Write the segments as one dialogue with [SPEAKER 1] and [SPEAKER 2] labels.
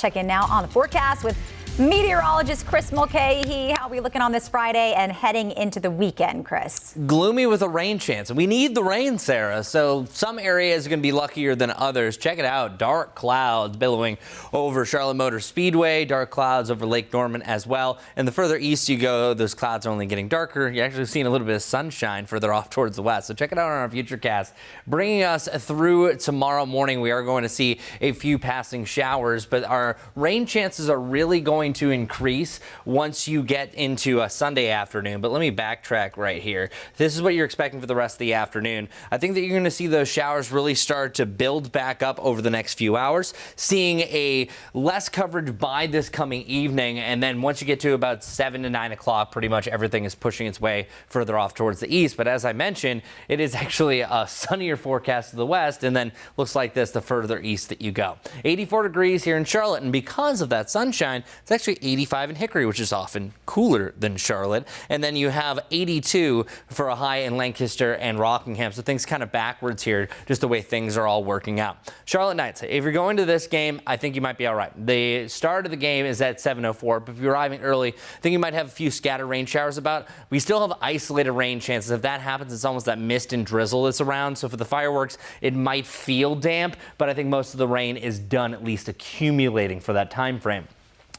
[SPEAKER 1] Check in now on the forecast with meteorologist Chris Mulcahy. How are we looking on this Friday and heading into the weekend, Chris?
[SPEAKER 2] Gloomy with a rain chance. We need the rain, Sarah. So some areas are going to be luckier than others. Check it out. Dark clouds billowing over Charlotte Motor Speedway. Dark clouds over Lake Norman as well. And the further east you go, those clouds are only getting darker. You're actually seeing a little bit of sunshine further off towards the west. So check it out on our futurecast. Bringing us through tomorrow morning, we are going to see a few passing showers, but our rain chances are really going to increase once you get into a Sunday afternoon. But let me backtrack right here. This is what you're expecting for the rest of the afternoon. I think that you're going to see those showers really start to build back up over the next few hours, seeing a less coverage by this coming evening. And then once you get to about 7 to 9 o'clock, pretty much everything is pushing its way further off towards the east. But as I mentioned, it is actually a sunnier forecast to the west, and then looks like this the further east that you go. 84 degrees here in Charlotte, and because of that sunshine, it's actually 85 in Hickory, which is often cooler than Charlotte. And then you have 82 for a high in Lancaster and Rockingham. So things kind of backwards here, just the way things are all working out. Charlotte Knights, if you're going to this game, I think you might be all right. The start of the game is at 7:04, but if you're arriving early, I think you might have a few scattered rain showers about. We still have isolated rain chances. If that happens, it's almost that mist and drizzle that's around. So for the fireworks, it might feel damp, but I think most of the rain is done at least accumulating for that time frame.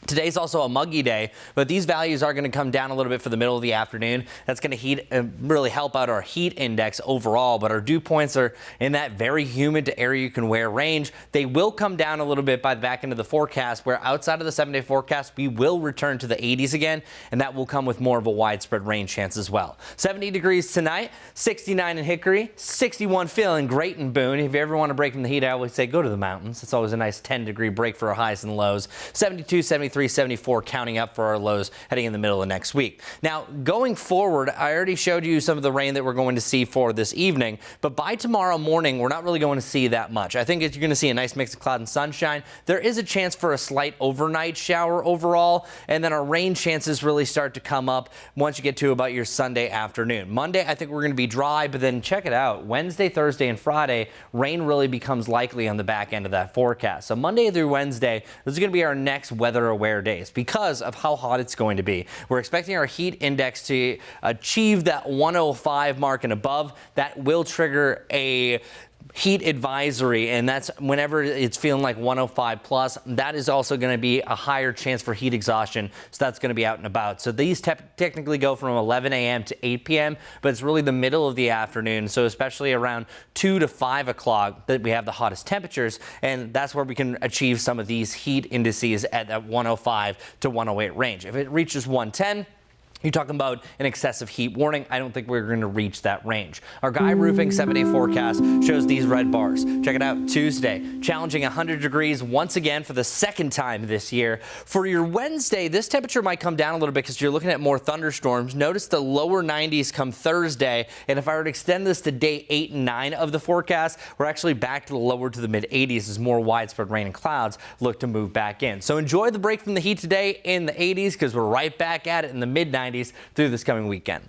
[SPEAKER 2] Today's also a muggy day, but these values are going to come down a little bit for the middle of the afternoon. That's going to really help out our heat index overall, but our dew points are in that very humid to area you can wear range. They will come down a little bit by the back end of the forecast, where outside of the 7-day forecast, we will return to the 80s again, and that will come with more of a widespread rain chance as well. 70 degrees tonight, 69 in Hickory, 61 feeling great in Boone. If you ever want to break from the heat, I always say go to the mountains. It's always a nice 10-degree break for our highs and lows. 72, 73, 74 counting up for our lows heading in the middle of next week. Now, going forward, I already showed you some of the rain that we're going to see for this evening, but by tomorrow morning, we're not really going to see that much. I think you're going to see a nice mix of cloud and sunshine. There is a chance for a slight overnight shower overall, and then our rain chances really start to come up once you get to about your Sunday afternoon. Monday, I think we're going to be dry, but then check it out. Wednesday, Thursday, and Friday, rain really becomes likely on the back end of that forecast. So Monday through Wednesday, this is going to be our next weather-aware days because of how hot it's going to be. We're expecting our heat index to achieve that 105 mark and above. That will trigger a heat advisory, and that's whenever it's feeling like 105 plus. That is also going to be a higher chance for heat exhaustion, so that's going to be out and about. So these technically go from 11 a.m. to 8 p.m., but it's really the middle of the afternoon, so especially around 2 to 5 o'clock that we have the hottest temperatures, and that's where we can achieve some of these heat indices at that 105 to 108 range. If it reaches 110, you're talking about an excessive heat warning. I don't think we're going to reach that range. Our Guy Roofing 7-day forecast shows these red bars. Check it out. Tuesday, challenging 100 degrees once again for the second time this year. For your Wednesday, this temperature might come down a little bit because you're looking at more thunderstorms. Notice the lower 90s come Thursday. And if I were to extend this to day 8 and 9 of the forecast, we're actually back to the lower to the mid 80s as more widespread rain and clouds look to move back in. So enjoy the break from the heat today in the 80s because we're right back at it in the mid 90s through this coming weekend.